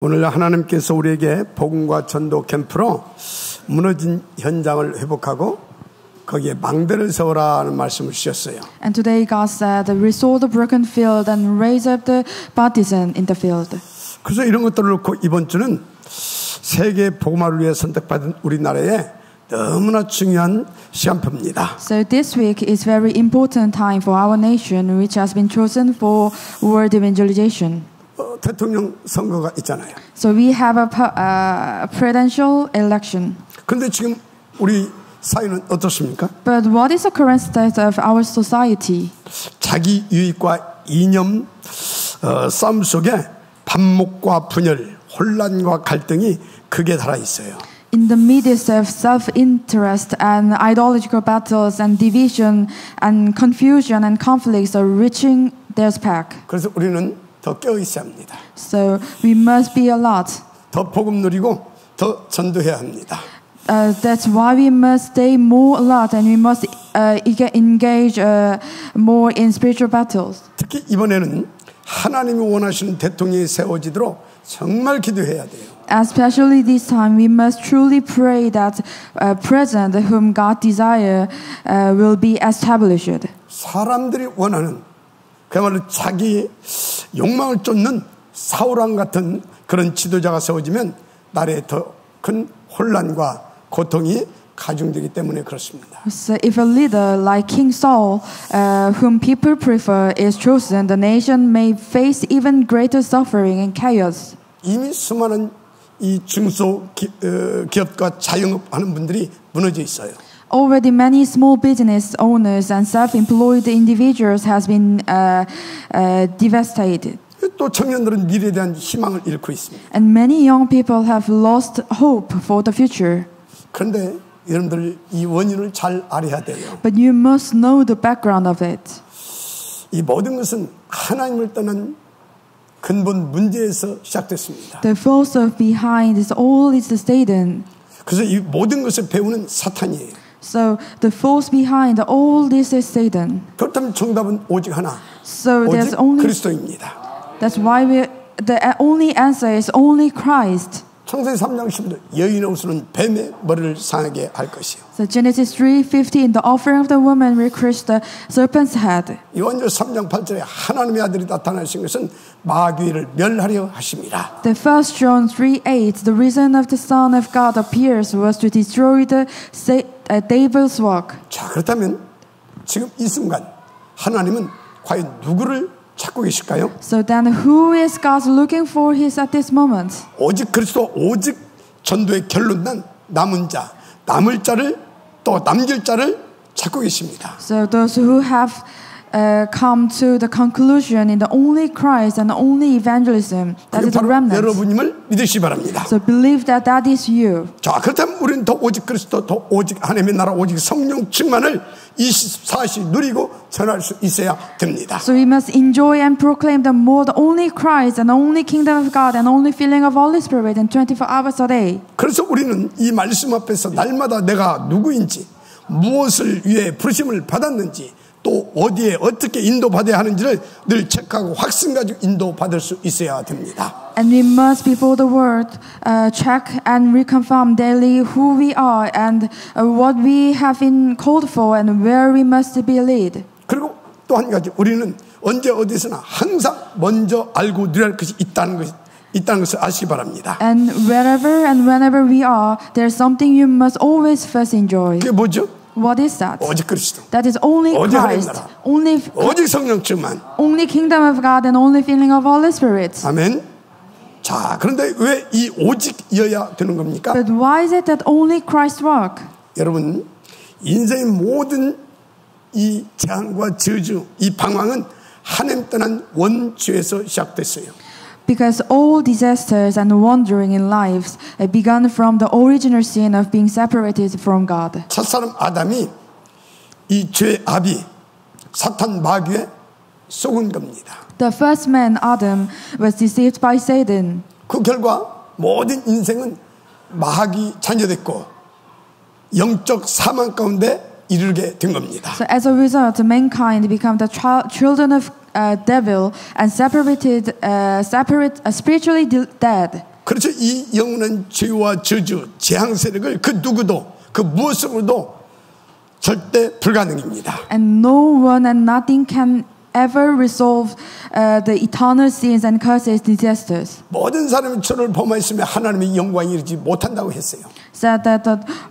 오늘 하나님께서 우리에게 복음과 전도 캠프로 무너진 현장을 회복하고 거기에 망대를 세우라는 말씀을 주셨어요. And today God said, restore the broken field and raise up the partisan in the field. 그래서 이런 것들을 놓고 이번 주는 세계 복음화를 위해 선택받은 우리나라에 너무나 중요한 시간표입니다. So this week is very important time for our nation, which has been chosen for world evangelization. 대통령 선거가 있잖아요. So we have a presidential election. 그런데 지금 우리 사회는 어떻습니까? But what is the current state of our society? 자기 유익과 이념 싸움 속에 반목과 분열, 혼란과 갈등이 극에 달하 있어요. In the midst of self-interest and ideological battles and division and confusion and conflicts are reaching their peak. 그래서 우리는 더 깨어 있어야 합니다. So we must be alert. 더 복음 누리고 더 전도해야 합니다. That's why we must stay more alert and we must engage more in spiritual battles. 특히 이번에는 하나님이 원하시는 대통령이 세워지도록 정말 기도해야 돼요. Especially this time, we must truly pray that a president whom God desire will be established. 사람들이 원하는 그야말로 자기 욕망을 쫓는 사울왕 같은 그런 지도자가 세워지면 나라에 더 큰 혼란과 고통이 가중되기 때문에 그렇습니다. So if a leader like King Saul, whom people prefer, is chosen, the nation may face even greater suffering and chaos. 이미 수많은 이 중소기업과 자영업 하는 분들이 무너져 있어요. Already many small business owners and self-employed individuals has been devastated. 또 청년들은 미래에 대한 희망을 잃고 있습니다. And many young people have lost hope for the future. 그런데 여러분들 이 원인을 잘 알아야 돼요. But you must know the background of it. 이 모든 것은 하나님을 떠난 근본 문제에서 시작됐습니다. The force of behind is all is Satan. 그래서 이 모든 것을 배우는 사탄이에요. So the force behind all this is Satan. 그렇다면 정답은 오직 하나. So 오직 there's only 그리스도입니다. That's why the only answer is only Christ. 창세기 3장 11절 여인의 옷은 뱀의 머리를 상하게 할 것이요. So Genesis 3:15 in the offering of the woman will crush the serpent's head. 요한일서 3장 8절에 하나님의 아들이 나타나신 것은 마귀를 멸하려 하심이라. The 1 John 3:8 the reason of the Son of God appears was to destroy the devil's work. 자, 그렇다면 지금 이 순간 하나님은 과연 누구를 찾고 계실까요? So then who is God looking for at this moment? 오직 그리스도 오직 전도의 결론난 남은 자, 남을 자를 또 남길 자를 찾고 계십니다. So those who have come to the conclusion in the only Christ and only evangelism, that is the remnant. 여러분임을 믿으시기 바랍니다. So believe that that is you. 자, 그렇다면 우리는 더 오직 그리스도, 더 오직 하나님의 나라, 오직 성령 충만을 24시 누리고 전할 수 있어야 됩니다. So we must enjoy and proclaim the only Christ and only kingdom of God and only filling of Holy Spirit in 24 hours a day. 그래서 우리는 이 말씀 앞에서 날마다 내가 누구인지, 무엇을 위해 부르심을 받았는지, 또 어디에 어떻게 인도받아야 하는지를 늘 체크하고 확신 가지고 인도받을 수 있어야 됩니다. And we must before the word check and reconfirm daily who we are and what we have been called for and where we must be led. 그리고 또 한 가지 우리는 언제 어디서나 항상 먼저 알고 누릴 것이 있다는 것을 아시기 바랍니다. And wherever and whenever we are, there's something you must always first enjoy. 그게 뭐죠? What is that? 오직 그리스도. That is only Christ, 오직 성령 충만. only kingdom of God and only filling of Holy Spirit. 아멘. 자, 그런데 왜 이 오직이어야 되는 겁니까? But why is it that only Christ work? 여러분, 인생의 모든 이 재앙과 저주, 이 방황은 하나님 떠난 원죄에서 시작됐어요. Because all disasters and wandering in lives began from the original sin of being separated from God. 첫사람 아담이 이 죄의 압이 사탄 마귀에 속은 겁니다. The first man, Adam, was deceived by Satan. 그 결과 모든 인생은 마귀 자녀됐고 영적 사망 가운데 이르게 된 겁니다. So as a result, mankind became the children of devil and spiritually dead. 그렇죠. 이 영원한 죄와 저주, 재앙 세력을 그 누구도 그 무엇으로도 절대 불가능입니다. And no one and nothing can ever resolve the eternal sins and curses, disasters. 모든 사람이 저를 범하였으면 하나님의 영광이 이르지 못한다고 했어요. Said that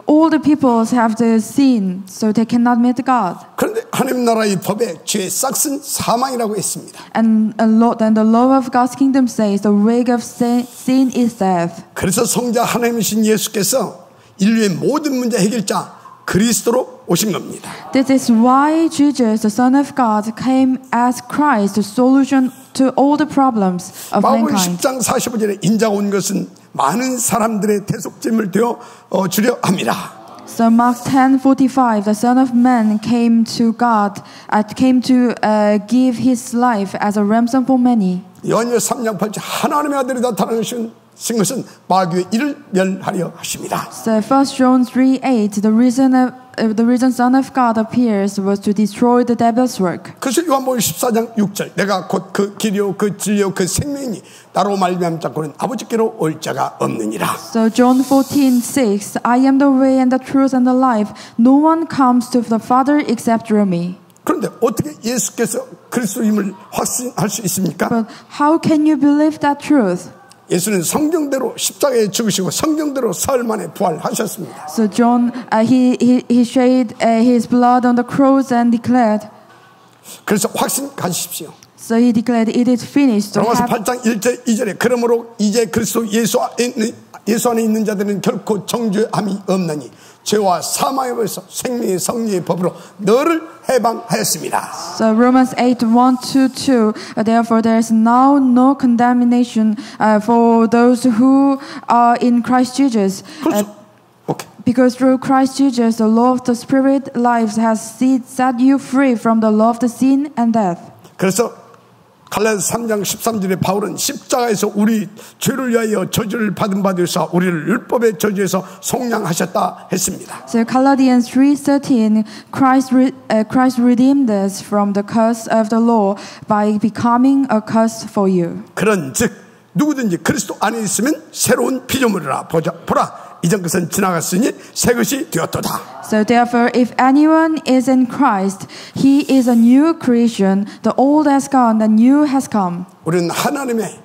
all the peoples have the sin, so they cannot meet God. 그런데 하나님 나라의 법에 죄의 싹은 사망이라고 했습니다. And the law of God's kingdom says the wage of sin is death. 그래서 성자 하나님이신 예수께서 인류의 모든 문제 해결자 그리스도로 오신 겁니다. This is why Jesus, the Son of God, came as Christ, the solution to all the problems of 마가복음 mankind. 10장 45절에 인자가 온 것은 많은 사람들의 대속죄를 되어 주려 함이라. So Mark 10:45, the Son of Man came to God, came to give his life as a ransom for many. 요한일서 3장 8절 하나님의 아들이 나타나신 것은 마귀의 일을 멸하려 하십니다. So 1 John 3:8, the reason Son of God appears was to destroy the devil's work. 그래서 요한복음 14장 6절 내가 곧 그 길이요 그 진리요 그 생명이니 나로 말미암아 자고는 아버지께로 올 자가 없느니라. So John 14:6, I am the way and the truth and the life. No one comes to the Father except through me. 그런데 어떻게 예수께서 그리스도임을 확신할 수 있습니까? But how can you believe that truth? 예수는 성경대로 십자가에 죽으시고 성경대로 사흘 만에 부활하셨습니다. So John, he shed his blood on the cross and declared. 그래서 확신 가지십시오. So he declared, it is finished. So 로마서 8장 1절 2절에 그러므로 이제 그리스도 예수 안에 있는 자들은 결코 정죄함이 없나니 죄와 사망의 법에서 생명의 성리의 법으로 너를 해방하였습니다. So Romans 8:1-2. Therefore there is now no condemnation for those who are in Christ Jesus. Because through Christ Jesus, the law of the Spirit life has set you free from the law of the sin and death. 그래서 갈라디아서 3장 13절에 바울은 십자가에서 우리 죄를 위하여 저주를 받은 바 되어서 우리를 율법의 저주에서 속량하셨다 했습니다. So Galatians 3:13, Christ redeemed us from the curse of the law by becoming a curse for you. 그런즉 누구든지 그리스도 안에 있으면 새로운 피조물이라 보라 이전 것은 지나갔으니 새 것이 되었도다. So therefore, if anyone is in Christ, he is a new creation. The old has gone, the new has come. 우리는 하나님의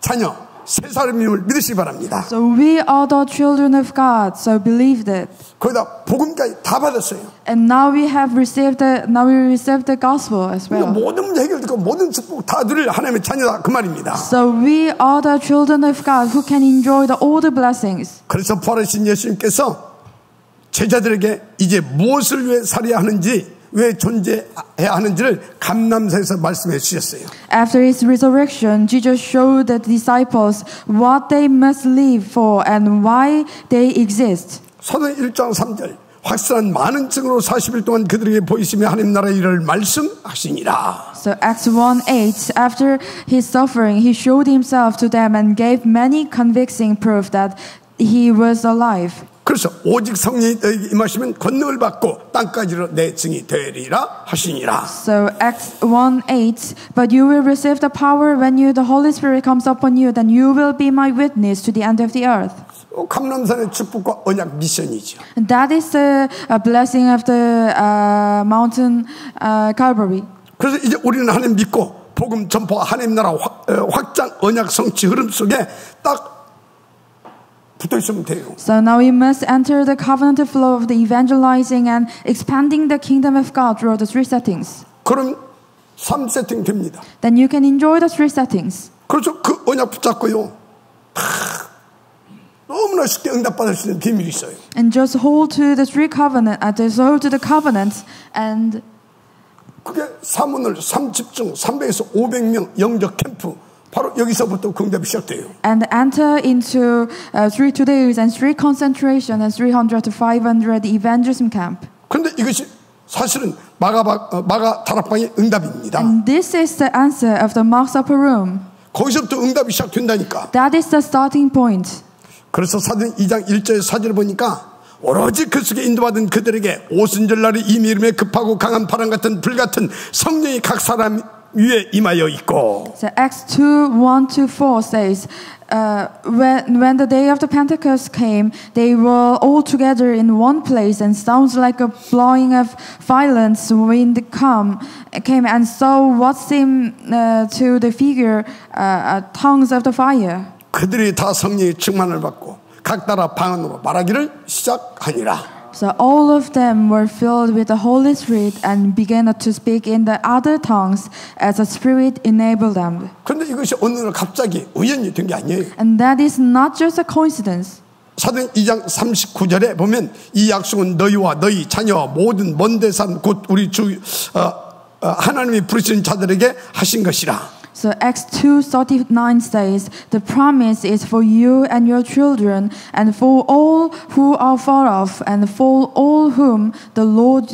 자녀, 새 사람임을 믿으시기 바랍니다. So we are the children of God. So believe that. 거기다 복음까지 다 받았어요. And now we received the gospel as well. 모든 문제 해결되고 모든 축복 다 누릴 하나님의 자녀다 그 말입니다. So we are the children of God who can enjoy all the blessings. 그래서 부활하신 예수님께서 제자들에게 이제 무엇을 위해 살아야 하는지 왜 존재해야 하는지를 감람사에서 말씀해 주셨어요. After his resurrection, Jesus showed the disciples what they must live for and why they exist. 사도행 1장 3절 확실한 많은 증으로 40일 동안 그들에게 보이시며 하나님 나라의 일을 말씀하시니라. So Acts 1:8, after his suffering, he showed himself to them and gave many convincing proof that he was alive. 그래서 오직 성령이 너에게 임하시면 권능을 받고 땅까지로 내 증이 되리라 하시니라. So Acts 1:8, but you will receive the power when the Holy Spirit comes upon you, then you will be my witness to the end of the earth. 감람산의 축복과 언약 미션이죠. And that is the blessing of the mountain Calvary. 그래서 이제 우리는 하나님 믿고 복음 전파 하나님 나라 확장 언약 성취 흐름 속에 딱 붙어 있으면 돼요. So now we must enter the covenant flow of the evangelizing and expanding the kingdom of God through the three settings. 그럼 3세팅 됩니다. Then you can enjoy the three settings. 그렇죠. 그 언약 붙잡고요. 너무나 쉽게 응답받을 수 있는 비밀이 있어요. And just hold to the three covenant, just hold to the covenants, and 그게 사문을 3집중 300에서 500명 영적 캠프 바로 여기서부터 응답이 시작돼요. And enter into 3 2days and 3 concentration and 300 to 500 evangelism camp. 그런데 이것이 사실은 마가 다락방의 응답입니다. And this is the answer of the Mark's upper room. 거기서부터 응답이 시작된다니까. That is the starting point. 그래서 사도행 2장 1절 4절을 보니까 오로지 그 속에 인도받은 그들에게 오순절날이 이미 이름에 급하고 강한 바람 같은 불 같은 성령이 각 사람 위에 임하여 있고. So Acts 2:1-4 says, when the day of the Pentecost came, they were all together in one place, and sounds like a blowing of violent wind came, and so what seemed to the figure tongues of the fire. 그들이 다 성령의 충만을 받고 각 나라 방언으로 말하기를 시작하니라. So all of them were filled with the Holy Spirit and began to speak in the other tongues as the Spirit enabled them. 그런데 이것이 어느 날 갑자기 우연히 된 게 아니에요. And that is not just a coincidence. 사도행 2장 39절에 보면 이 약속은 너희와 너희 자녀와 모든 먼데 산 곧 우리 주 하나님이 부르신 자들에게 하신 것이라. So Acts 2:39 says, "The promise is for you and your children, and for all who are far off, and for all whom the Lord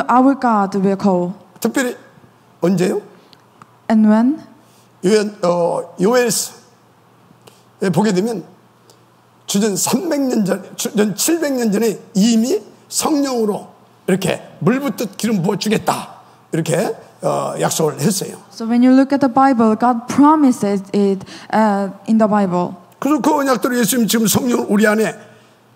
our God will call." 특별히 언제요? And when? 요엘서에 보게 되면 주전 300년 전, 주전 700년 전에 이미 성령으로 이렇게 물붓듯 기름 부어 주겠다 이렇게 약속을 했어요. So when you look at the Bible, God promises it in the Bible. 그래서 그 언약대로 예수님 지금 성령 우리 안에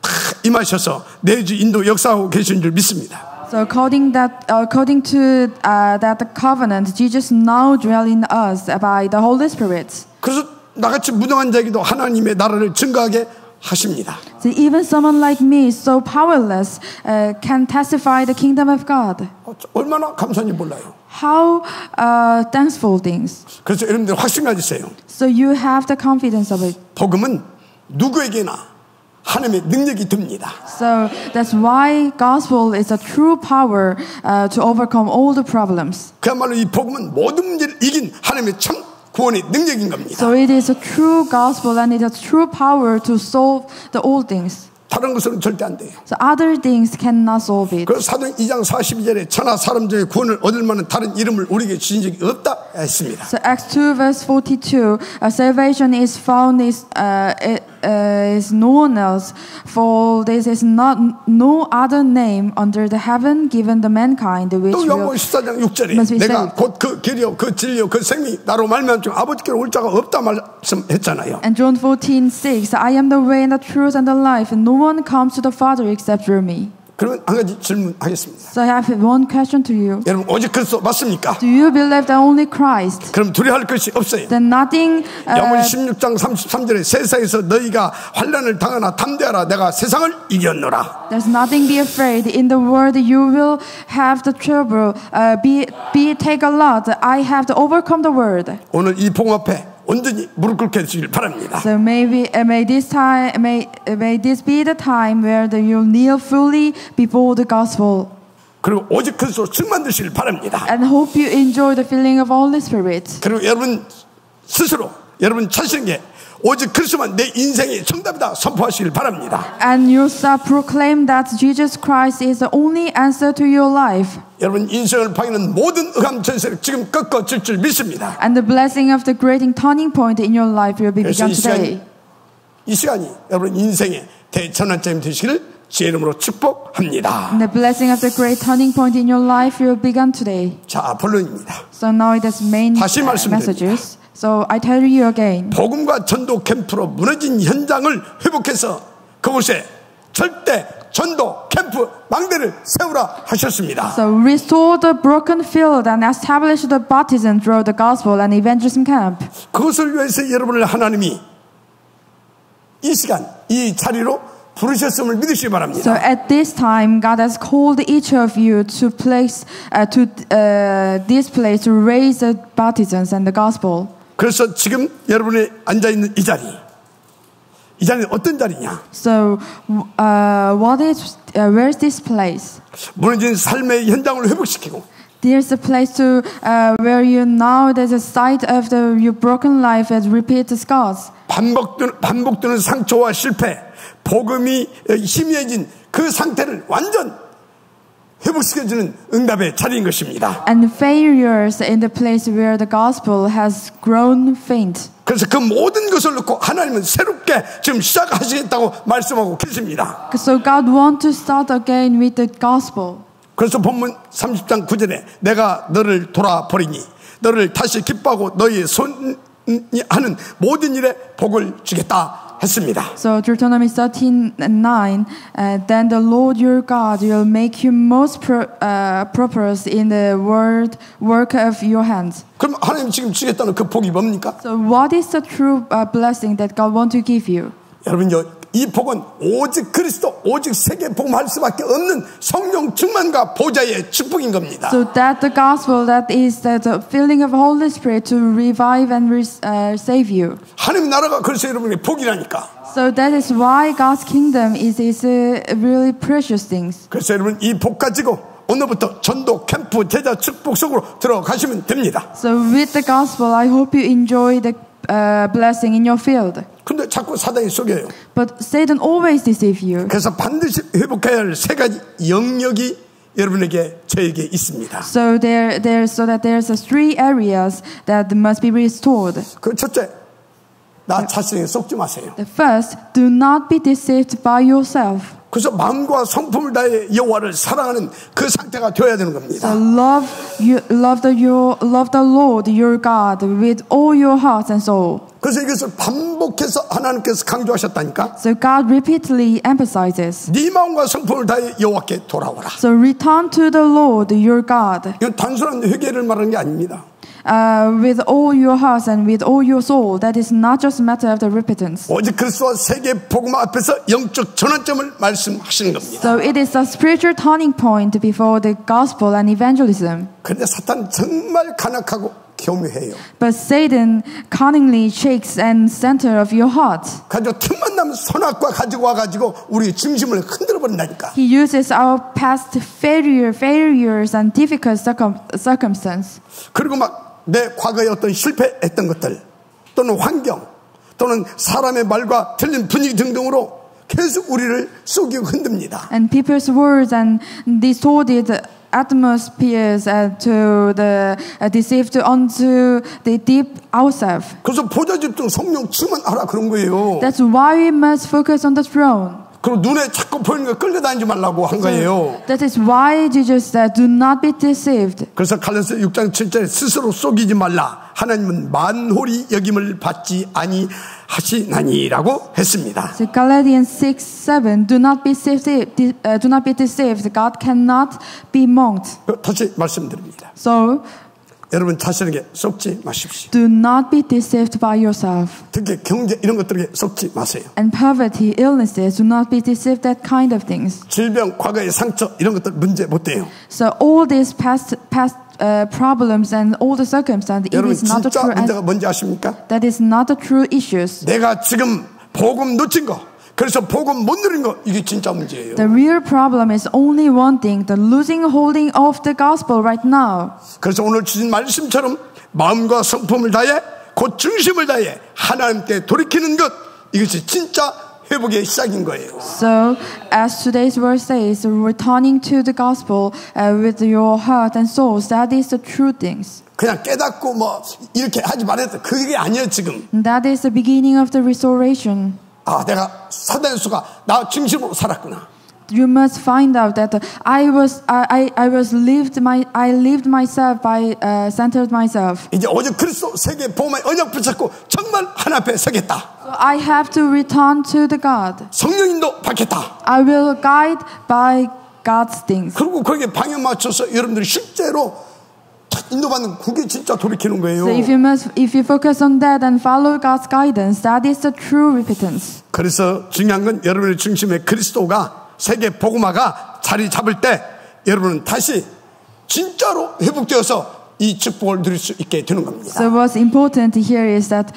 다 임하셔서 내주 인도 역사하고 계신 줄 믿습니다. So according to that covenant, Jesus now dwell in us by the Holy Spirit. 그래서 나같이 무능한 자에게도 하나님의 나라를 증거하게 하십니다. So even someone like me, so powerless, can testify the kingdom of God. 얼마나 감사한지 몰라요. How thankful things. 그래서 여러분들 확신 가지세요. So you have the confidence of it. 복음은 누구에게나 하나님의 능력이 됩니다. So that's why gospel is a true power to overcome all the problems. 그야말로 이 복음은 모든 문제를 이긴 하나님의 참 구원의 능력인 겁니다. So it is a true gospel and it has true power to solve all things. 다른 것은 절대 안 돼요. So other things cannot solve it. 그래서 사도행 2장 42절에 천하 사람 중에 구원을 얻을 만한 다른 이름을 우리에게 주신 적이 없다 했습니다. So Acts 2 verse 42, salvation is found is no one else, for this is not no other name under the heaven given to mankind which 또 will 요한복음 14장 6절에 내가 곧 그 길이요 그 진리요 그 생명이 나로 말미암아 중 아버지께로 올 자가 없다 말씀했잖아요. And John 14:6, I am the way and the truth and the life, and no one comes to the Father except through me. 그러면 한 가지 질문하겠습니다. So I have one question to you. 여러분 오직 그리스도 맞습니까? Do you believe that only Christ? 그럼 두려워할 것이 없어요. Then nothing. 야고보 16장 33절에 세상에서 너희가 환난을 당하나 담대하라 내가 세상을 이겼노라. There's nothing be afraid. In the world you will have the trouble. Take a lot. I have to overcome the world. 오늘 이 복음 앞에 온전히 무릎 꿇게 해주시길 바랍니다. So may this be the time where you kneel fully before the gospel. 그리고 오직 그리스도 충만 되시길 바랍니다. And hope you enjoy the feeling of Holy Spirit. 그리고 여러분 스스로 여러분 자신에게 오직 그리스도만 내 인생의 정답이다 선포하시길 바랍니다. And you start proclaim that Jesus Christ is the only answer to your life. 여러분 인생을 방해하는 모든 흑암 전세를 지금 꺾어질 줄 믿습니다. And the blessing of the great turning point in your life will be begun today. 이 시간이 여러분 인생의 대전환점이 되시기를 주의 이름으로 축복합니다. And the blessing of the great turning point in your life will begin today. 자, 본론입니다. So now it is main 다시 messages. So I tell you again. 복음과 전도 캠프로 무너진 현장을 회복해서 그곳에 절대 전도 캠프 망대를 세우라 하셨습니다. So restore the broken field and establish the baptism through the gospel and evangelism camp. 그것을 위해서 여러분을 하나님이 이 시간 이 자리로 부르셨음을 믿으시기 바랍니다. So at this time, God has called each of you to this place to raise the baptisms and the gospel. 그래서 지금 여러분이 앉아 있는 이 자리는 어떤 자리냐? So, where is this place? 무너진 삶의 현장을 회복시키고. There's a place to where you now there's a site of your broken life and repeat the scars. 반복되는 상처와 실패, 복음이 희미해진 그 상태를 완전 회복시켜주는 응답의 자리인 것입니다. And failures in the place where the gospel has grown faint. 그래서 그 모든 것을 놓고 하나님은 새롭게 지금 시작하시겠다고 말씀하고 계십니다. So God wants to start again with the gospel. 그래서 본문 30장 9절에 내가 너를 돌아보리니 너를 다시 기뻐하고 너희의 하는 모든 일에 복을 주겠다 했습니다. So Deuteronomy 13:9, then the Lord your God will make you most prosperous in the work of your hands. 그럼 하나님 지금 주겠다는 그 복이 뭡니까? So what is the true blessing that God wants to give you? 여러분요, 이 복은 오직 그리스도, 오직 세계 복음할 수밖에 없는 성령 충만과 보좌의 축복인 겁니다. So that the gospel, that is the filling of Holy Spirit to revive and save you. 하나님 나라가 그래서 여러분의 복이라니까. So that is why God's kingdom is really precious things. 그래서 여러분 이 복 가지고 오늘부터 전도 캠프 제자 축복 속으로 들어가시면 됩니다. So with the gospel, I hope you enjoy the blessing in your field. 근데 자꾸 사단이 속여요. But Satan always deceives you. 그래서 반드시 회복해야 할 세 가지 영역이 여러분에게 저에게 있습니다. So there's three areas that must be restored. 그 첫째, 나 자신에게 속지 마세요. The first, do not be deceived by yourself. 그래서 마음과 성품을 다해 여호와를 사랑하는 그 상태가 되어야 되는 겁니다. So love the Lord your God with all your heart and soul. 그래서 이것을 반복해서 하나님께서 강조하셨다니까. So God repeatedly emphasizes. 네 마음과 성품을 다해 여호와께 돌아오라. So return to the Lord your God. 이건 단순한 회개를 말하는 게 아닙니다. With all your heart and with all your soul. That is not just a matter of the repentance. 오직 그리스도와 세계 복음 앞에서 영적 전환점을 말씀하시는 겁니다. So it is a spiritual turning point before the gospel and evangelism. 그런데 사탄 정말 간악하고 교묘해요. But Satan cunningly shakes and center of your heart. 가지고 틈만 나면 선악과 가지고 와가지고 우리 중심을 흔들어 버린다니까. He uses our past failures and difficult circumstances. 그리고 막 내 과거에 어떤 실패했던 것들 또는 환경 또는 사람의 말과 틀린 분위기 등등으로 계속 우리를 속이고 흔듭니다. And people's words and distorted atmospheres to the deceived onto the deep ourselves. 그래서 보좌 집중 성령 충만하라 그런 거예요. That's why we must focus on the throne. 그리고 눈에 자꾸 보이는 거 끌려다니지 말라고 한 거예요. That is why Jesus said, "Do not be deceived." 그래서 갈라디아서 6장 7절에 스스로 속이지 말라. 하나님은 만홀히 여김을 받지 아니하시나니라고 했습니다. So Galatians 6:7, do not be deceived. God cannot be mocked. 다시 말씀드립니다. So 여러분 자신에게 속지 마십시오. do not be deceived by yourself. 특히 경제 이런 것들에게 속지 마세요. And poverty, illnesses, do not be deceived that kind of things. 질병, 과거의 상처 이런 것들 문제 못 돼요. So all these past problems and all the circumstances, it 여러분 is not the 진짜 true. 문제가 뭔지 아십니까? That is not the true issues. 내가 지금 복음 놓친 거, 그래서 복음 못 누린 거 이게 진짜 문제예요. The real problem is only one thing: the holding of the gospel right now. 그래서 오늘 주신 말씀처럼 마음과 성품을 다해 곧 중심을 다해 하나님께 돌이키는 것 이것이 진짜 회복의 시작인 거예요. So, as today's verse says, returning to the gospel with your heart and soul, that is the true things. 그냥 깨닫고 뭐 이렇게 하지 말았다. 그게 아니에요 지금. That is the beginning of the restoration. 아, 내가 사단의 수가 나 중심으로 살았구나. You must find out that I lived myself by centered myself. 이제 오직 그리스도 세계 복음의 언약 붙잡고 정말 하나 앞에 서겠다. So I have to return to the God. 성령인도 받겠다. I will guide by God's things. 그리고 거기에 방향 맞춰서 여러분들이 실제로 인도받는 그게 진짜 돌이키는 거예요. So if you focus on that and follow God's guidance, that is the true repentance. 그래서 중요한 건 여러분의 중심에 그리스도가 세계 복음화가 자리 잡을 때 여러분은 다시 진짜로 회복되어서 이 축복을 누릴 수 있게 되는 겁니다. So what's important here is that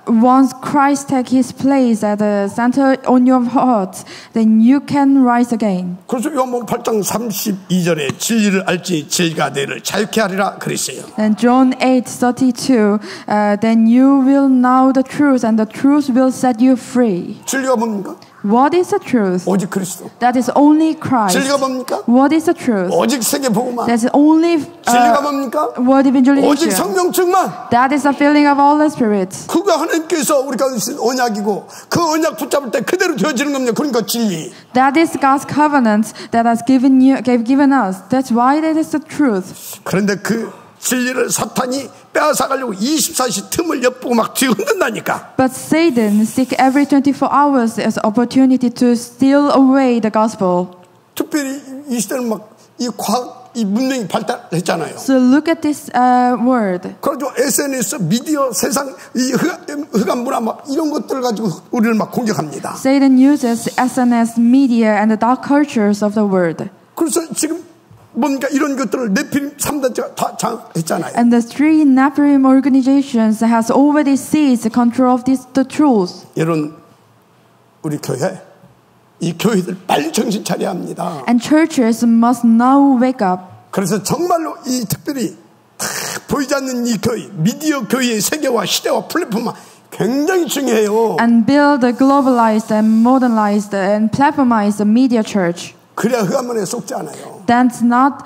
once Christ takes His place at the center on your heart, then you can rise again. 그래서 요한복음 8장 32절에 진리를 알지 진리가 너희를 자유케 하리라 그랬어요. And John 8:32, then you will know the truth, and the truth will set you free. 진리가 뭡니까? What is the truth? 오직 그리스도. That is only Christ. 진리가 뭡니까? What is the truth? 오직 세계 복음화. That's only 진리가 뭡니까? word evangelization. 오직 성령 충만. That is the filling of all the spirits. 그가 하나님께서 우리가 주신 언약이고 그 언약 붙잡을 때 그대로 되어지는 겁니다. 그러니까 진리. That is God's covenant that has given us. That's why that is the truth. 그런데 그 진리를 사탄이 빼앗아가려고 24시 틈을 엿보고 막 뒤흔든다니까. But Satan seeks every 24 hours as opportunity to steal away the gospel. 특별히 이 시대는 막 이 과학, 이 문명이 발달했잖아요. So look at this word. 그래서 SNS, 미디어, 세상 이 흑암 문화 막 이런 것들 가지고 우리를 막 공격합니다. Satan uses SNS, media, and the dark cultures of the world. 그래서 지금 뭔가 이런 것들을 네피림 3단체가 다 장했잖아요. And the three Nephilim organizations has already seized control of the truth. 여러분, 우리 교회, 이 교회들 빨리 정신 차려야 합니다. And churches must now wake up. 그래서 정말로 이 특별히 보이지 않는 이 교회, 미디어 교회의 세계와 시대와 플랫폼은 굉장히 중요해요. And build a globalized and modernized and platformized media church. 그래야 흑암문에 속지 않아요. That's not.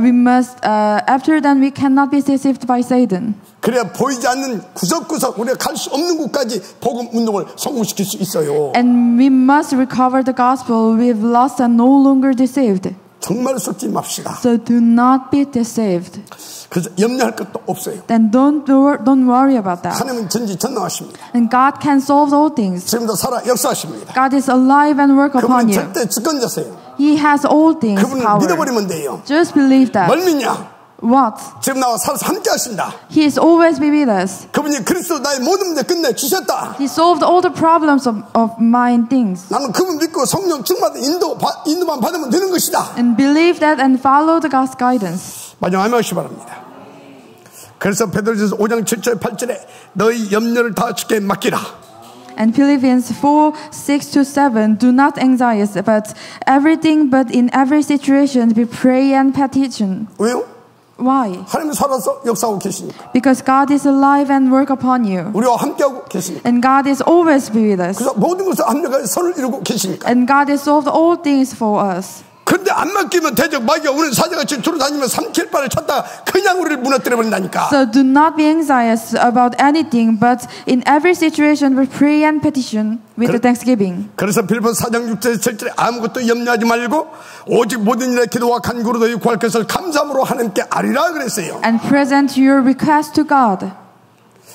We must. After that, we cannot be deceived by Satan. 그래야 보이지 않는 구석구석 우리가 갈 수 없는 곳까지 복음 운동을 성공시킬 수 있어요. And we must recover the gospel we've lost and no longer deceived. 정말 속지 맙시다. So do not be deceived. 그래서 염려할 것도 없어요. Then don't worry about that. 하나님은 전지전능하십니다. And God can solve all things. 지금도 살아 역사하십니다. God is alive and work upon 그분은 you. 절대 주권자세요. He has all things 그분을 power. 믿어버리면 돼요. Just believe that. 뭘 믿냐? What? 지금 나와 살아서 함께 하신다. He is always be with us. 그분이 그리스도 나의 모든 문제 끝내 주셨다. He solved all the problems of mine things. 나는 그분 믿고 성령 충만한 인도만 받으면 되는 것이다. And believe that and follow the God's guidance. 마지막에 바랍니다. 그래서 베드로전서 5장 7절 8절에 너희 염려를 다 주께 맡기라. And Philippians 4:6-7, do not anxious about everything, but in every situation be pray and petition. 왜요? Why? 하나님은 살아서 역사하고 계시니까. Because God is alive and work upon you. 우리와 함께하고 계시니까. And God is always be with us. 그래서 모든 것을 합력하여 선을 이루고 계시니까. And God has solved all things for us. 그런데 안 맡기면 대적 마귀가 우리는 사자같이 돌아다니며 삼킬바를 찾다가 그냥 우리를 무너뜨려 버린다니까. So do not be anxious about anything, but in every situation we pray and petition with the thanksgiving. 그래서 빌립보서 4장 6절 7절에 아무것도 염려하지 말고 오직 모든 일에 기도와 간구로 너희 구할 것을 감사함으로 하나님께 아리라 그랬어요. And present your request to God.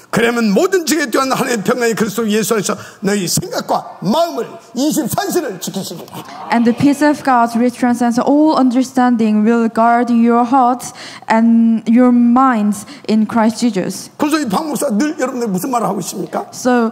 그러면 모든 지혜에 뛰어난 하나님의 평강이 그리스도 예수 안에서 너희 생각과 마음을 24시를 지키시리라. And the peace of God which transcends all understanding will guard your hearts and your minds in Christ Jesus. 그래서 이 박 목사 늘 여러분들 무슨 말을 하고 있습니까? So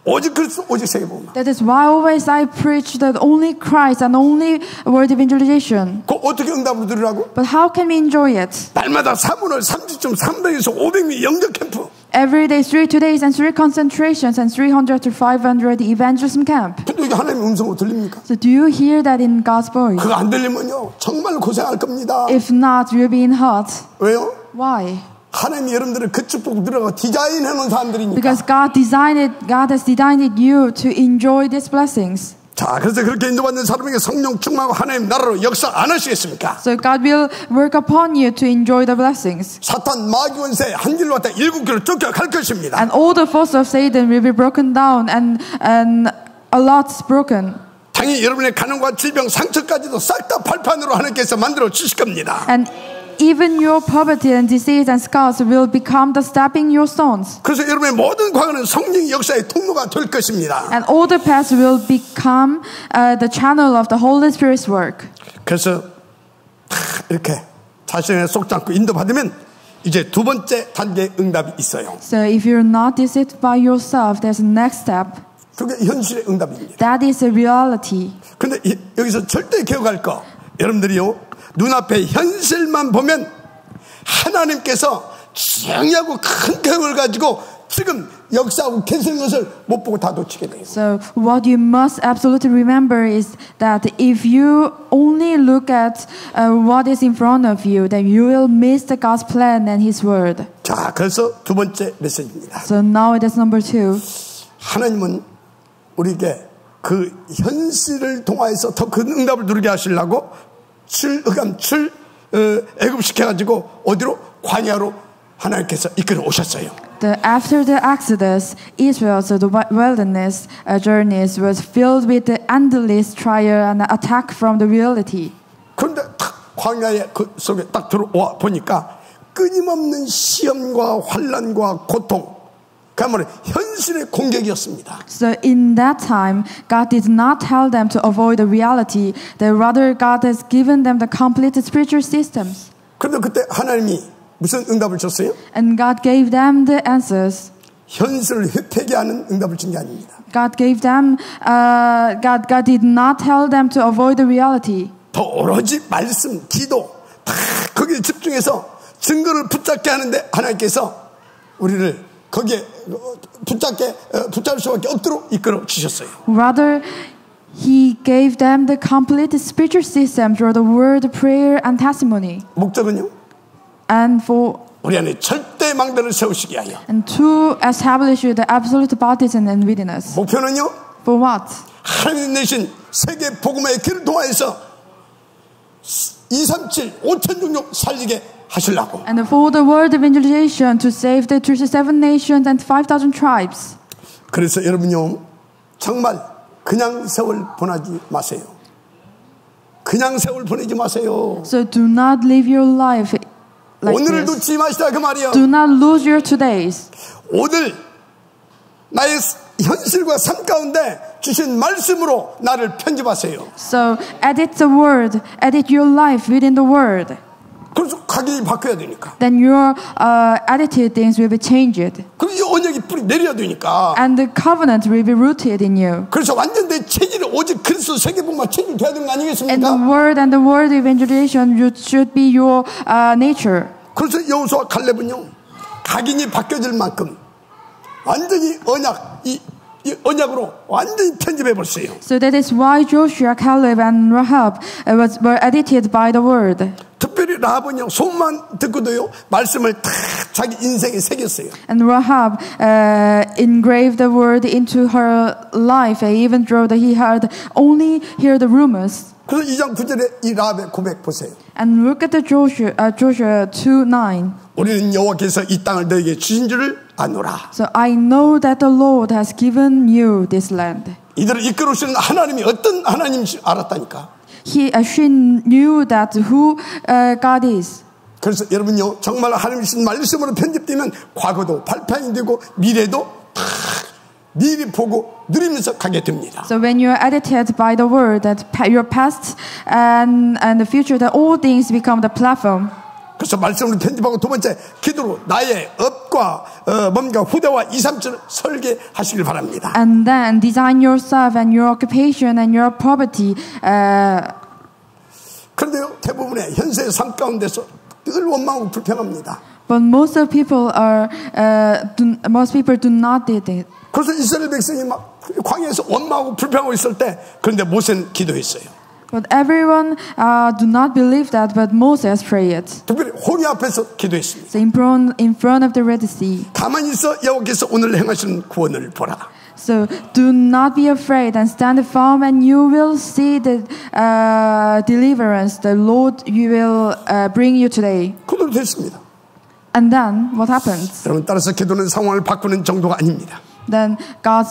오직 그리스도 오직 세계복음화. that is why always I preach that only Christ and only word evangelization. 그 어떻게 응답을 드리라고? But how can we enjoy it? 날마다 3월을 30점 300에서 500미 영적 캠프. Every day, 3 2days and 3 concentrations and 300 to 500 evangelism camp. 근데 이게 하나님의 음성으로 들립니까? So do you hear that in God's voice? 그거 안 들리면요 정말 고생할 겁니다. If not, you'll be in hurt. 왜요? Why? 하나님이 여러분들을 그 축복 들어가 디자인해 놓은 사람들이니까. Because God has designed you to enjoy these blessings. 자, 그래서 그렇게 인도받는 사람에게 성령 충만하고 하나님 나라로 역사 안 하시겠습니까? So God will work upon you to enjoy the blessings. 사탄 마귀 원세 한 길로 왔다 7길로 쫓겨갈 것입니다. And all the forces of Satan will be broken down and a lot's broken. 당연히 여러분의 가난과 질병 상처까지도 싹 다 발판으로 하나님께서 만들어 주실 겁니다. And even your poverty and disease and scars will become the stepping your stones. 그래서 여러분의 모든 과거는 성령 역사의 통로가 될 것입니다. And all the past will become the channel of the Holy Spirit's work. 그래서 이렇게 자신의 속지 않고 인도받으면 이제 두 번째 단계의 응답이 있어요. So if you're not deceived by yourself, there's a next step. 그게 현실의 응답입니다. That is a reality. 근데 여기서 절대 기억할 거 여러분들이요 눈앞에 현실만 보면 하나님께서 중요하고 큰 계획을 가지고 지금 역사하고 계시는 것을 못 보고 다 놓치게 돼요. So what you must absolutely remember is that if you only look at what is in front of you, then you will miss the God's plan and His word. 자, 그래서 두 번째 메시지입니다. So now it is number 2. 하나님은 우리에게 그 현실을 통하여서 더 큰 응답을 누리게 하시려고 애굽시켜가지고 어디로? 광야로 하나님께서 이끌어 오셨어요. After the Exodus, Israel's wilderness journeys was filled with the endless trial and attack from the reality. 그런데 딱 광야의 그 속에 딱 들어와 보니까 끊임없는 시험과 환난과 고통, 그야말로 현실의 공격이었습니다. So in that time, God did not tell them to avoid the reality. That rather, God has given them the complete spiritual systems. 그런데 그때 하나님이 무슨 응답을 줬어요? And God gave them the answers. 현실을 회피하는 응답을 준 게 아닙니다. God gave them. God did not tell them to avoid the reality. 더 오로지 말씀, 기도 다 거기에 집중해서 증거를 붙잡게 하는데 하나님께서 우리를 거기에 붙잡을 수밖에 없도록 이끌어 주셨어요. Rather, He gave them the complete spiritual system through the word, prayer, and testimony. 목적은요? And for 우리 안에 절대 망대를 세우시기 위하여. And to establish the absolute baptism and witness. 목표는요? For what? 하나님 내신 세계 복음의 길을 통하여서 237, 5천 종족 살리게 하시려고. And for the word evangelization to save the 37 nations and 5,000 tribes. 그래서 여러분요, 정말 그냥 세월 보내지 마세요. 그냥 세월 보내지 마세요. So do not live your life like 오늘을 this. 놓지 마시다 그 말이에요. Do not lose your todays. 오늘 나의 현실과 삶 가운데 주신 말씀으로 나를 편집하세요. So edit the word, edit your life within the word. 그래서 각인이 바뀌어야 되니까. Then your edited things will be changed. 그럼 이 언약이 뿌리 내려야 되니까. And the covenant will be rooted in you. 그래서 완전 내 체질이 오직 그리스도 세계복음만 체질돼야 되는 거 And 아니겠습니까? the word evangelization should be your nature. 그래서 여호수아 갈렙은요, 각인이 바뀌어질 만큼 완전히 이 언약으로 완전히 편집해 버렸어요. So that is why Joshua, Caleb, and Rahab were edited by the word. 특별히 라합은요, 소문만 듣고도요 말씀을 다 자기 인생에 새겼어요. And Rahab engraved the word into her life, even though that he had only heard the rumors. 그래서 2장 9절에 이 라합의 고백 보세요. And look at the Joshua 2:9. 우리는 여호와께서 이 땅을 너에게 주신 줄을 아노라. So I know that the Lord has given you this land. 이들을 이끌어오시는 하나님이 어떤 하나님인지 알았다니까. She knew that who God is. 그래서 여러분요, 정말 하나님이 주신 말씀으로 편집되면 과거도 발판이 되고 미래도 다 미리 보고 누리면서 가게 됩니다. So when you are edited by the word, that your past and the future, that all things become the platform. 그래서 말씀으로 편집하고 두 번째 기도로 나의 업과 뭔가 후대와 2, 3절 설계하시길 바랍니다. And then design yourself and your occupation and your property. 그런데요, 대부분의 현세의 삶 가운데서 늘 원망하고 불평합니다. But most people do not did it. 그래서 이스라엘 백성이 막 광야에서 원망하고 불평하고 있을 때, 그런데 모세는 기도했어요. But everyone do not believe that, but Moses prayed. 특별히 호리 앞에서 기도했습니다. So in front of the Red Sea. 가만히 있어 여호와께서 오늘 행하시는 구원을 보라. So do not be afraid and stand firm, and you will see the deliverance the Lord you will bring you today. 그대로 됐습니다. And then what happens? 여러분, 따라서 기도는 상황을 바꾸는 정도가 아닙니다. Then God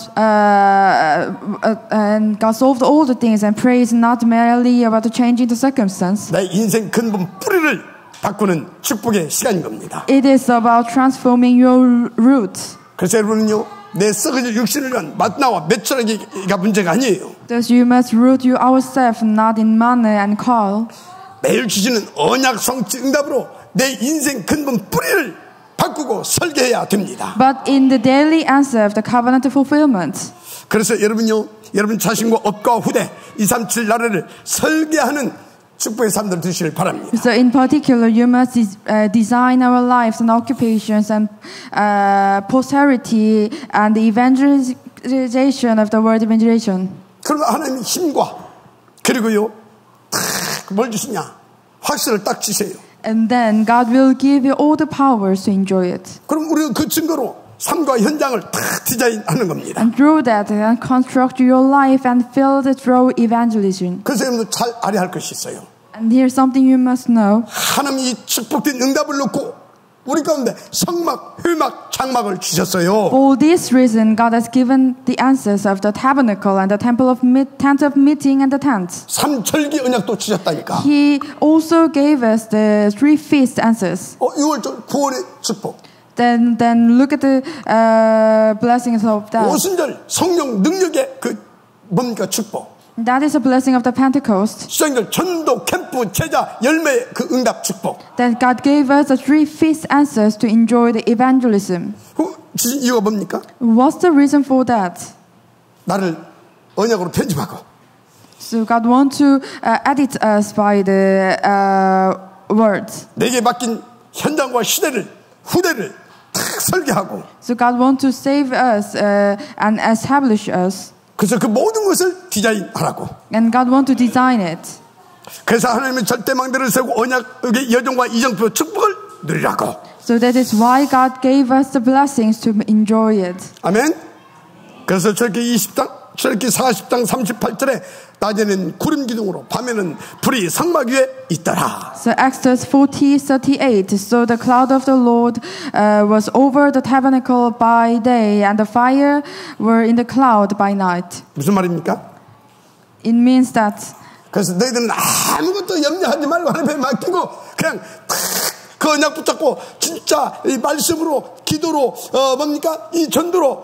solved all the things, and prayer is not merely about changing the circumstance. 내 인생 근본 뿌리를 바꾸는 축복의 시간인 겁니다. It is about transforming your root. 그래서 여러분은요, 내 썩어질 육신을 위한 맛나와 매출하기가 문제가 아니에요. Thus you must root you ourselves, not in money and call. 매일 주시는 언약 성취 응답으로 내 인생 근본 뿌리를 바꾸고 설계해야 됩니다. But in the daily answer of the covenant fulfillment. 그래서 여러분요, 여러분 자신과 업과 후대 237 나라를 설계하는 축복의 삶들 되시길 바랍니다. So in particular, you must design our lives and occupations and posterity and the evangelization of the word evangelization. 그러면 하나님의 힘과 그리고요, 뭘 주시냐? 확신을 딱 주세요. And then God will give you all the powers to enjoy it. 그럼 우리가 그 증거로 삶과 현장을 다 디자인하는 겁니다. And through that, and construct your life and fill it through evangelism. 그래서 여러분들 잘 알아야 할 것이 있어요. And here's something you must know. 하나님이 축복된 응답을 놓고 우리 가운데 성막, 회막, 장막을 주셨어요. For this reason, God has given the answers of the tabernacle and the tent of meeting and the tent. 삼철기 언약도 주셨다니까. He also gave us the 3 feast answers. 6월절 구원의 축복. Then look at the blessings of that. 오순절 성령 능력의 그 뭡니까 축복. That is a blessing of the Pentecost. 수장절 전도 캠프 제자 열매의 그 응답 축복. Then God gave us the 3 feast answers to enjoy the evangelism. 주신 이유가 뭡니까? What's the reason for that? 나를 언약으로 편집하고. So God wants to edit us by the words. 내게 맡긴 현장과 시대를 후대를 탁 설계하고. So God wants to save us and establish us. 그래서 그 모든 것을 디자인하라고. And God wants to design it. 그래서 하나님은 절대망대를 세우고 언약의 여정과 이정표 축복을 누리라고. So that is why God gave us the blessings to enjoy it. 아멘. 그래서 철기 20장, 철기 40장 38절에 낮에는 구름 기둥으로 밤에는 불이 성막 위에 있더라. So Exodus 40:38. So the cloud of the Lord was over the tabernacle by day, and the fire were in the cloud by night. 무슨 말입니까? It means that. 그래서 너희들은 아무것도 염려하지 말고 하나님에 맡기고 그냥 그 언약 붙잡고 진짜 이 말씀으로 기도로 뭡니까? 이 전도로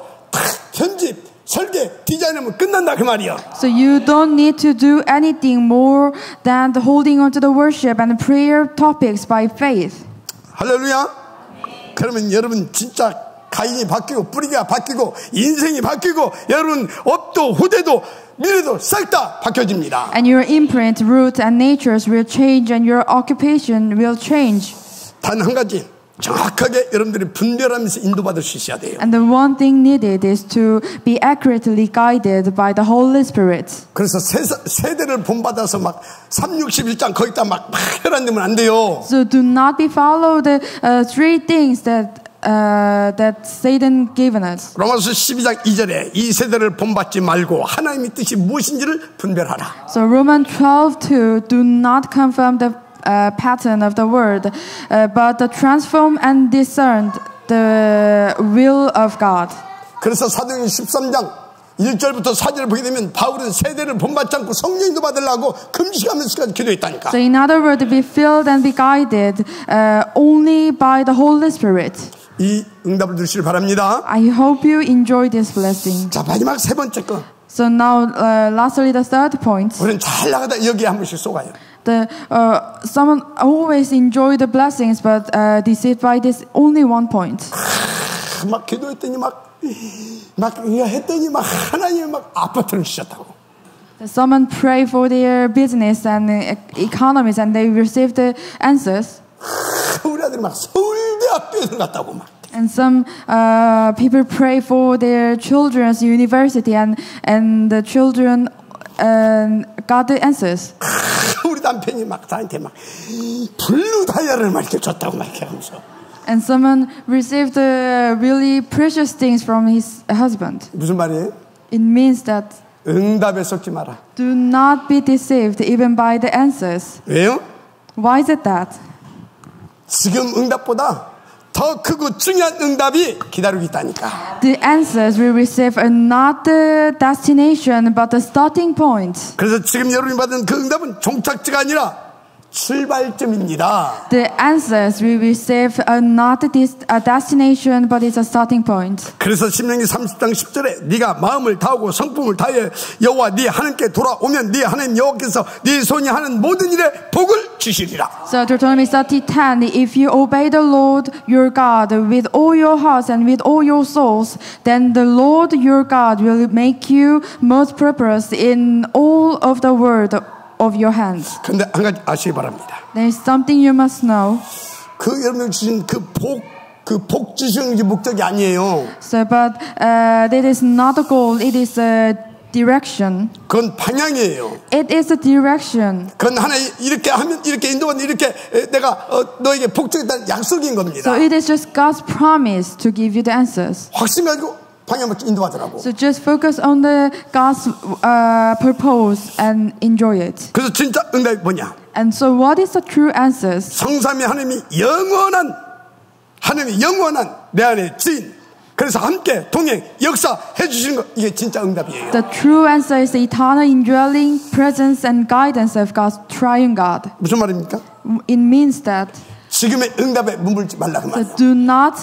편집 설계 디자인하면 끝난다 그 말이야. So you don't need to do anything more than the holding on to the worship and the prayer topics by faith. 할렐루야. 그러면 여러분 진짜 가인이 바뀌고 뿌리가 바뀌고 인생이 바뀌고 여러분 업도 후대도 미래도 싹 다 바뀌어집니다. And your imprint, root, and natures will change, and your occupation will change. 단 한 가지 정확하게 여러분들이 분별하면서 인도받을 수 있어야 돼요. And the one thing needed is to be accurately guided by the Holy Spirit. 그래서 세대를 본받아서 막 361장 거기다 막 혈안되면 안 돼요. So do not be follow the 3 things that Satan given us. 로마서 12장 2절에 이 세대를 본받지 말고 하나님의 뜻이 무엇인지를 분별하라. So Romans 12:2 do not confirm the pattern of the word, but transform and discern the will of God. 그래서 사도행전 13장 1절부터 4절을 보게 되면 바울은 세대를 본받지 않고 성령도 받으려고 금식하면서까지 기도했다니까. So in other words, be filled and be guided only by the Holy Spirit. 이 응답을 주시길 바랍니다. I hope you enjoy this blessing. 자, 마지막 세 번째 거. So now, lastly, the 3rd point. 우리는 잘 나가다 여기에 한 번씩 쏘가요. Someone always enjoy the blessings, but deceived by this only one point. 막 기도했더니 막 했더니 막 하나님이 막 아파트를 주셨다고. Someone pray for their business and economies, and they receive the answers. 우리 아들이 막 서울대학교에 들어갔다고 막. And some people pray for their children's university, and the children got the answers. 우리 남편이 막 나한테 막 블루 다이아를 막 이렇게 줬다고 막 이렇게 하면서. And someone received the really precious things from his husband. 무슨 말이에요? It means that 응답에 속지 마라. do not be deceived even by the answers. 왜요? Why is it that? 지금 응답보다 더 크고 중요한 응답이 기다리고 있다니까. The answers we receive are not the destination but the starting point. 그래서 지금 여러분이 받은 그 응답은 종착지가 아니라 출발점입니다. The answers we receive are not a destination but it's a starting point. 그래서 신명기 30장 10절에 네가 마음을 다하고 성품을 다해 여호와 네 하나님께 돌아오면 네 하나님 여호와께서 네 손이 하는 모든 일에 복을 주시리라. So Deuteronomy 30:10, if you obey the Lord your God with all your hearts and with all your souls, then the Lord your God will make you most prosperous in all of the world of your hands. 근데 한 가지 아시기 바랍니다. There is something you must know. 그 여러분 주신 그 복 주시는 게 목적이 아니에요. So, but that is not the goal. It is a direction. 그건 방향이에요. It is a direction. 그건 하나님 이렇게 하면 이렇게 인도하면 이렇게 내가 너에게 복 주겠다는 약속인 겁니다. So it is just God's promise to give you the answers. 확신 가지고 방향을 인도하더라고. So just focus on the God's purpose and enjoy it. 그래서 진짜 응답이 뭐냐? And so what is the true answers? 성삼위 하나님이 영원한 하나님의 영원한 내 안에 지인, 그래서 함께 동행, 역사해 주시는 것, 이게 진짜 응답이에요. The true answer is the eternal indwelling presence and guidance of God's triune God. 무슨 말입니까? It means that 지금의 응답에 머물지 말라 그 말이에요. do not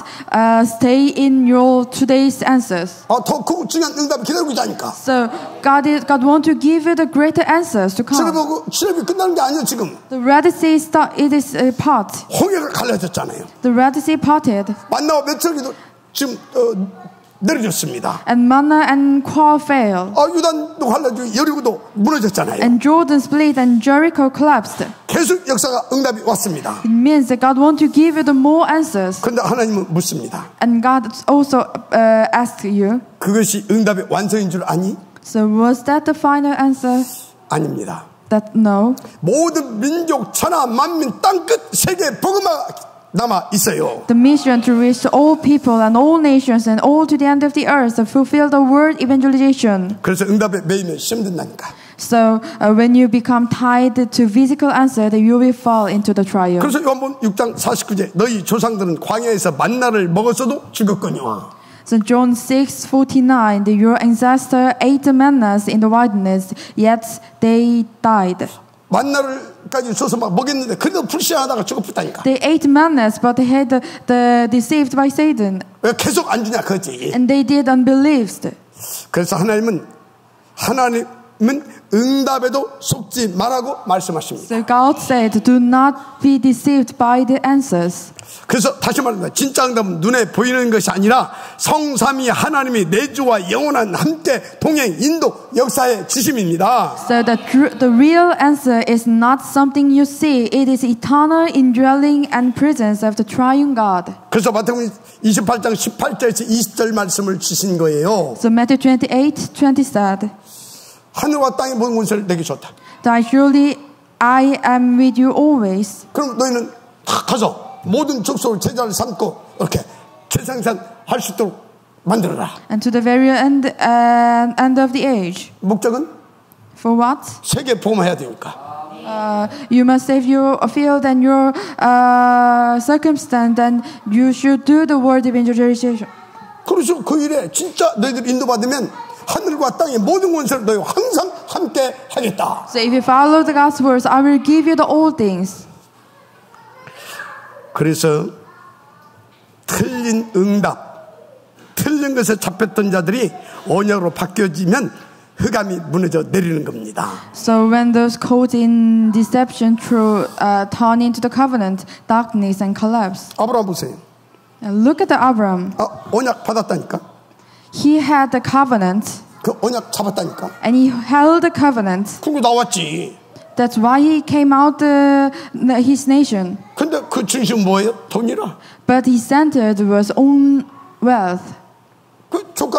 stay in your today's answers. 더 중요한 응답을 기다리고 있다니까. So God want to give you the greater answers to come. 출애굽이 끝나는 게 아니에요 지금. The Red Sea it is a part. 홍해가 갈라졌잖아요. The Red Sea parted. 만나와 메추라기도 지금 내려졌습니다. And manna and quail fell. 유단도 갈라지고 여리고도 무너졌잖아요. And Jordan split and Jericho collapsed. 계속 역사가 응답이 왔습니다. It means that God wants to give you the more answers. 그런데 하나님은 묻습니다. And God also asked you. 그것이 응답의 완성인 줄 아니? So was that the final answer? 아닙니다. That no. 모든 민족, 천하, 만민, 땅끝, 세계 복음화 남아 있어요. The mission to reach all people and all nations and all to the end of the earth to fulfill the word evangelization. 그래서 응답에 매이면 시험 든다니까. So when you become tied to physical answer, that you will fall into the trial. 그래서 요한복음 6장 49절 너희 조상들은 광야에서 만나를 먹었어도 죽었거니와. So John 6:49, your ancestor ate the manna in the wilderness, yet they died. 만나를까지 줘서 막 먹였는데 그래도 불신하다가 죽었다니까. They ate manna, but they had the deceived by Satan. 왜 계속 안 주냐 그거지. And they did unbelieved. 그래서 하나님은 응답에도 속지 말라고 말씀하십니다. So God said, do not be deceived by the answers. 그래서 다시 말합니다. 진짜 응답은 눈에 보이는 것이 아니라 성삼위 하나님이 내주와 영원한 함께 동행, 인도, 역사의 지심입니다. So the real answer is not something you see. It is eternal indwelling and presence of the triune God. 그래서 마태복음 28장 18절에서 20절 말씀을 주신 거예요. So Matthew 28:20 said, 하늘과 땅의 모든 권세를 내게 줬다. That surely I am with you always. 그럼 너희는 다 가서 모든 족속을 제자를 삼고 이렇게 세상상 할 수 있도록 만들어라. And to the very end of the age. 목적은? For what? 세계 복음화해야 되니까. You must save your field and your circumstance, and you should do the word evangelization. 그래서 그 일에 진짜 너희들 인도받으면 하늘과 땅의 모든 권세를 너희 항상 함께 하겠다. So if you follow the God's words, I will give you the all things. 그래서 틀린 응답, 틀린 것에 잡혔던 자들이 언약으로 바뀌어지면 흑암이 무너져 내리는 겁니다. So when those caught in deception through turn into the covenant, darkness and collapse. 아브라함 보세요. Look at the Abraham. 언약 받았다니까. He had the covenant. 그 언약 잡았다니까. And he held the covenant. 그리고 나왔지. That's why he came out his nation. 근데 그 중심 뭐예요? 돈이라. But his center was own wealth. 그 조카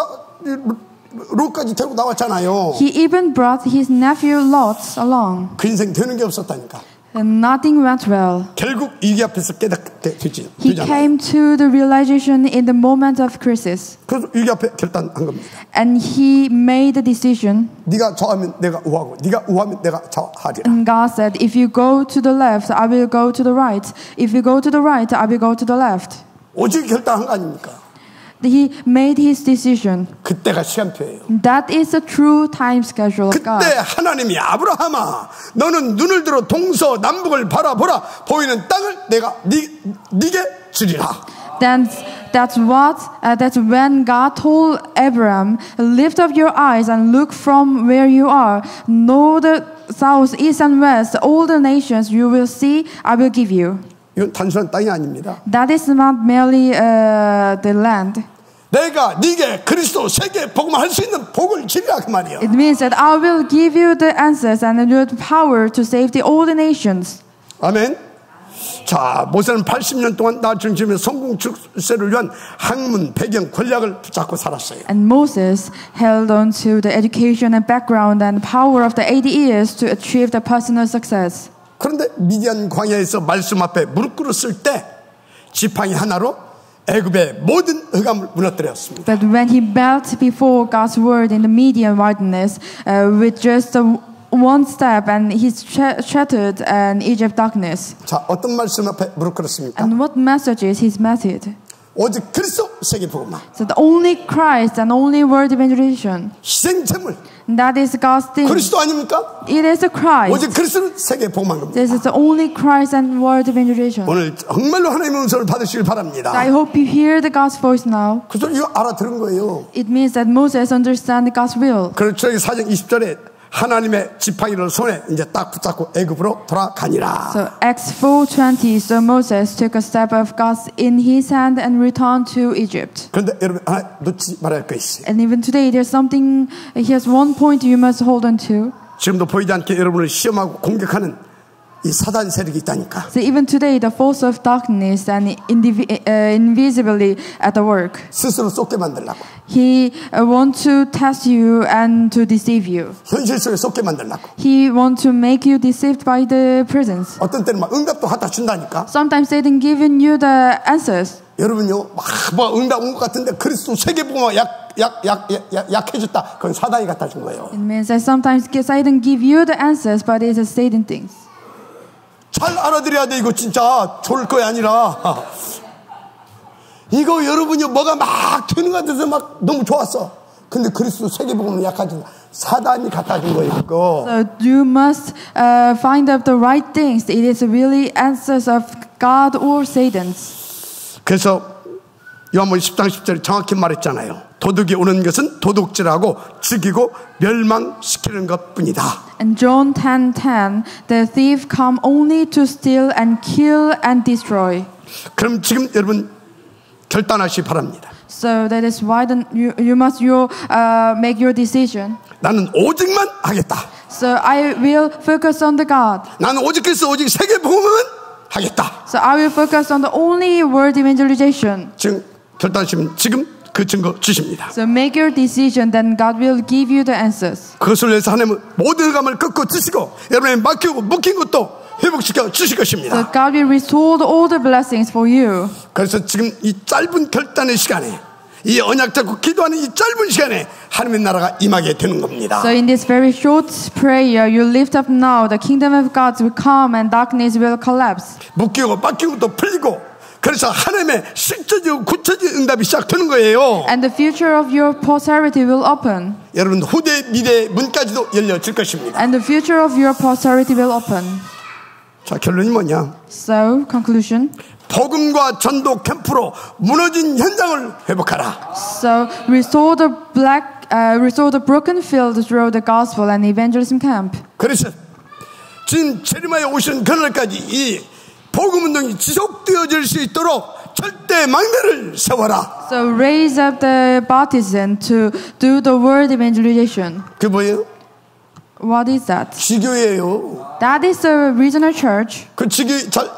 롯까지 데리고 나왔잖아요. He even brought his nephew Lot along. 그 인생 되는 게 없었다니까. And nothing went well. 결국 위기 앞에서 깨닫게 되지. He came to the realization in the moment of crisis. 그래서 위기 앞에 결단한 겁니다. And he made the decision. 네가 좌하면 내가 우하고, 네가 우하면 내가 좌하리라. And God said, if you go to the left, I will go to the right. If you go to the right, I will go to the left. 오직 결단한 거 아닙니까? He made his decision. 그때가 시간표예요. That is the true time schedule of God. 그때 하나님이 아브라함아, 너는 눈을 들어 동서남북을 바라보라. 보이는 땅을 내가 네게 주리라. That's when God told Abraham, lift up your eyes and look from where you are. Know the south, east, and west, all the nations you will see, I will give you. 이건 단순한 땅이 아닙니다. That is not merely the land. 내가 네게 그리스도 세계 복음할 수 있는 복을 주리라 그 말이야. It means that I will give you the answers and the power to save all the nations. 아멘. 자, 모세는 80년 동안 나 중심의 성공 출세를 위한 학문, 배경, 권력을 붙잡고 살았어요. And Moses held on to the education and background and power of the 80 years to achieve the personal success. 그런데 미디안 광야에서 말씀 앞에 무릎 꿇었을 때 지팡이 하나로 애굽의 모든 흑암을 무너뜨렸습니다. But when he knelt before God's word in the Midian wilderness with just one step, and he shattered an Egypt darkness. 자, 어떤 말씀 앞에 무릎 꿇었습니까? And what message is his message? 오직 그리스도 세계 복음화. So the only Christ and only word evangelization. 희생 제물. That is God's thing. 그리스도 아닙니까? It is a Christ. 오직 그리스도는 세계 복음한 겁니다. This is the only Christ and word evangelization. 오늘 정말로 하나님의 음성을 받으시길 바랍니다. I hope you hear the God's voice now. 그래서 이거 알아들은 거예요. It means that Moses understands God's will. 그래서 여기 4장 20절에 하나님의 지팡이를 손에 이제 딱 붙잡고 애굽으로 돌아가니라. So Acts 4:20. So Moses took a step of God's in his hand and returned to Egypt. 그런데 여러분 하나 놓치지 말아야 할 것이. And even today, there's something. Here's one point you must hold on to. 지금도 보이지 않게 여러분을 시험하고 공격하는 이 사단 세력이 있다니까. So even today, the force of darkness and invisibly at the work. 스스로 쏟게 만들려고. He wants to test you and to deceive you. 현실 속에 쏟게 만들려고. He wants to make you deceived by the presence. 어떤 때는 막 응답도 갖다 준다니까. Sometimes Satan giving you the answers. 여러분요, 막 응답 온 것 같은데 그리스도 세계복음화 약해졌다. 그건 사단이 갖다 준 거예요. It means that sometimes Satan give you the answers, but it's a Satan things. 잘 알아들어야 돼. 이거 진짜 좋을 거야 아니라. 이거 여러분이 뭐가 막 되는 것 같아서 막 너무 좋았어. 근데 그리스도 세계복음은 약하지. 사단이 갖다 준 거예요. 이거. So you must find out the right things. It is really answers of God or Satan's. 그래서 요한복음 10장 10절에 정확히 말했잖아요. 도둑이 오는 것은 도둑질하고 죽이고 멸망시키는 것뿐이다. And John 10:10, the thief come only to steal and kill and destroy. 그럼 지금 여러분 결단하시기 바랍니다. So that is why you must make your decision. 나는 오직만 하겠다. So I will focus on the God. 나는 오직 그리스도 오직 세계복음은 하겠다. So I will focus on the only word evangelization. 지금 결단하시면 지금 그 증거 주십니다. So make your decision, then God will give you the answers. 그것을 위해서 하나님은 모든 감을 꺾고 주시고 여러분이 막히고 묶인 것도 회복시켜 주실 것입니다. So God will restore all the blessings for you. 그래서 지금 이 짧은 결단의 시간에 이 언약 잡고 기도하는 이 짧은 시간에 하나님의 나라가 임하게 되는 겁니다. So in this very short prayer, you lift up now, the kingdom of God will come and darkness will collapse. 묶이고 빡기고 또 풀리고 그래서 하나님의 실제적 구체적 응답이 시작되는 거예요. And the future of your posterity will open. 여러분 후대 미래 문까지도 열려질 것입니다. And the future of your posterity will open. 자, 결론이 뭐냐? So conclusion. 복음과 전도 캠프로 무너진 현장을 회복하라. So restore the broken field through the gospel and evangelism camp. 그래서 지금 제르미야 오신 그날까지 이 복음 운동이 지속되어질 수 있도록 절대 망대를 세워라. So raise up the partisan to do the word evangelization. 그게 뭐예요? What is that? 지교예요. That is a regional church. 그 지교 잘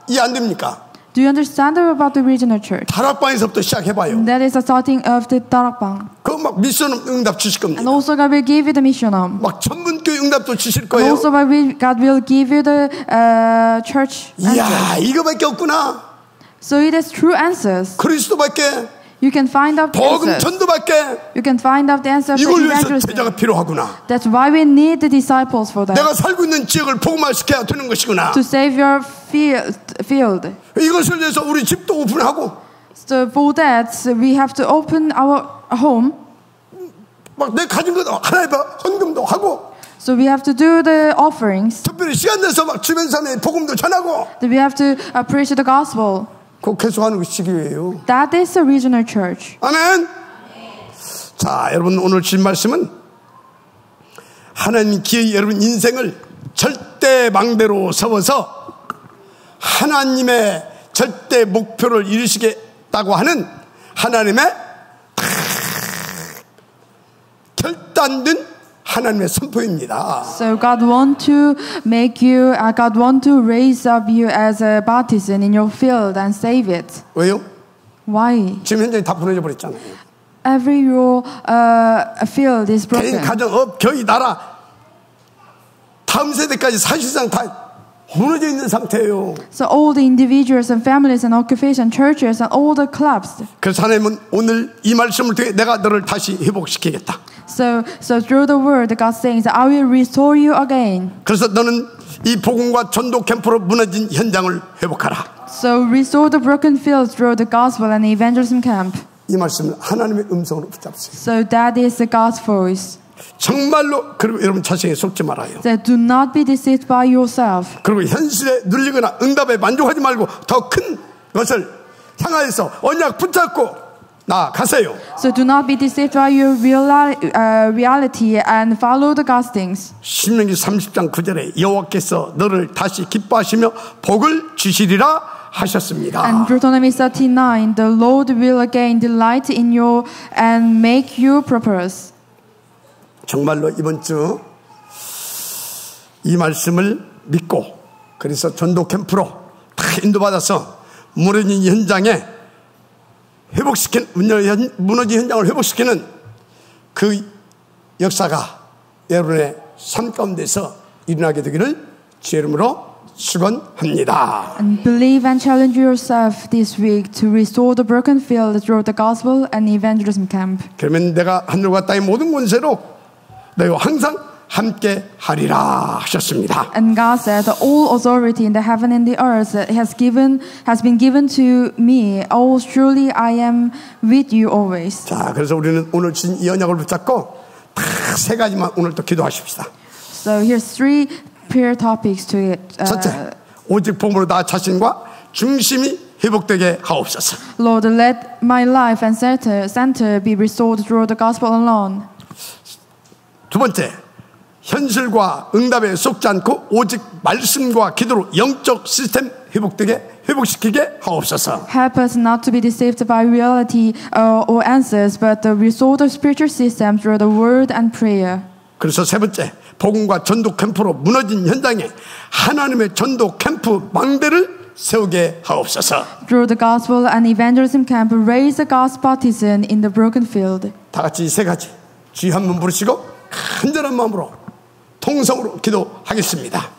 이해 안 됩니까? Do you understand about the regional church? 다락방에서부터 시작해봐요. That is the starting of the 다락방. 그 막 미션 응답 주실 겁니다. And also God will give you the mission. 막 전문교회 응답도 주실 And 거예요. also God will give you the church 이야, answers. 이거밖에 없구나. So it is true answers. 그리스도밖에, You can find out the 복음 answers. 전도밖에. You can find out the answer of the 이걸 위해서 evangelism. 제자가 필요하구나. That's why we need the disciples for that. 내가 살고 있는 지역을 복음화시켜야 되는 것이구나. To save your field. 이것을 위해서 우리 집도 오픈하고. So for that, we have to open our home. 막 내 가진 것 하나님 앞에 헌금도 하고. So we have to do the offerings. 특별히 시간 내서 막 주변 사람에 복음도 전하고. We have to preach the gospel. 그거 계속하는 것이 지교예요. That is a regional church. 아멘. 자, 여러분 오늘 주신 말씀은 하나님 기회의 여러분 인생을 절대 망대로 세워서 하나님의 절대 목표를 이루시겠다고 하는 하나님의 결단된 하나님의 선포입니다. So God want to make you, God want to raise up you as a partisan in your field and save it. 왜요? Why? 지금 현장이 다 무너져 버렸잖아요. Every your field is 개인, broken. 가정, 업, 교회, 나라 다음 세대까지 사실상 다 무너져 있는 상태예요. So all the individuals and families and occupation churches and all the collapsed. 그래서 하나님은 오늘 이 말씀을 통해 내가 너를 다시 회복시키겠다. So through the word, God says, I will restore you again. 그래서 너는 이 복음과 전도 캠프로 무너진 현장을 회복하라. So restore the broken fields through the gospel and evangelism camp. 이 말씀은 하나님의 음성으로 붙잡으세요. So that is the God's voice. 정말로 그리고 여러분 자신에 속지 말아요. So do not be deceived by yourself. 그리고 현실에 눌리거나 응답에 만족하지 말고 더 큰 것을 향하여서 언약 붙잡고 나가세요. So do not be deceived by your reality and follow the God's things. 신명기 30장 9절에 여호와께서 너를 다시 기뻐하시며 복을 주시리라 하셨습니다. And Deuteronomy 39, the Lord will again delight in you and make you prosperous. 정말로 이번 주 이 말씀을 믿고 그래서 전도 캠프로 다 인도받아서 무너진 현장에 무너진 현장을 회복시키는 그 역사가 여러분의 삶 가운데서 일어나게 되기를 주의 이름으로 축원합니다. And believe and challenge yourself this week to restore the broken field through the gospel and evangelism camp. 그러면 내가 하늘과 땅의 모든 권세로 너희와 항상 함께 하리라 하셨습니다. And God said, all authority in the heaven and the earth has been given to me. Oh, surely I am with you always. 자, 그래서 우리는 오늘 주신 이 언약을 붙잡고 딱 세 가지만 오늘 또 기도하십시다. So here's three prayer topics to it. 첫째, 오직 복음으로 나 자신과 중심이 회복되게 하옵소서. Lord, let my life and center be restored through the gospel alone. 두 번째, 현실과 응답에 속지 않고 오직 말씀과 기도로 영적 시스템 회복시키게 하옵소서. Help us not to be deceived by reality or answers, but restore the spiritual system through the word and prayer. 그래서 세 번째, 복음과 전도 캠프로 무너진 현장에 하나님의 전도 캠프 망대를 세우게 하옵소서. Through the gospel and evangelism camp, raise the God's partisan in the broken field. 다 같이 이 세 가지 주의 한 번 부르시고 간절한 마음으로 통성으로 기도하겠습니다.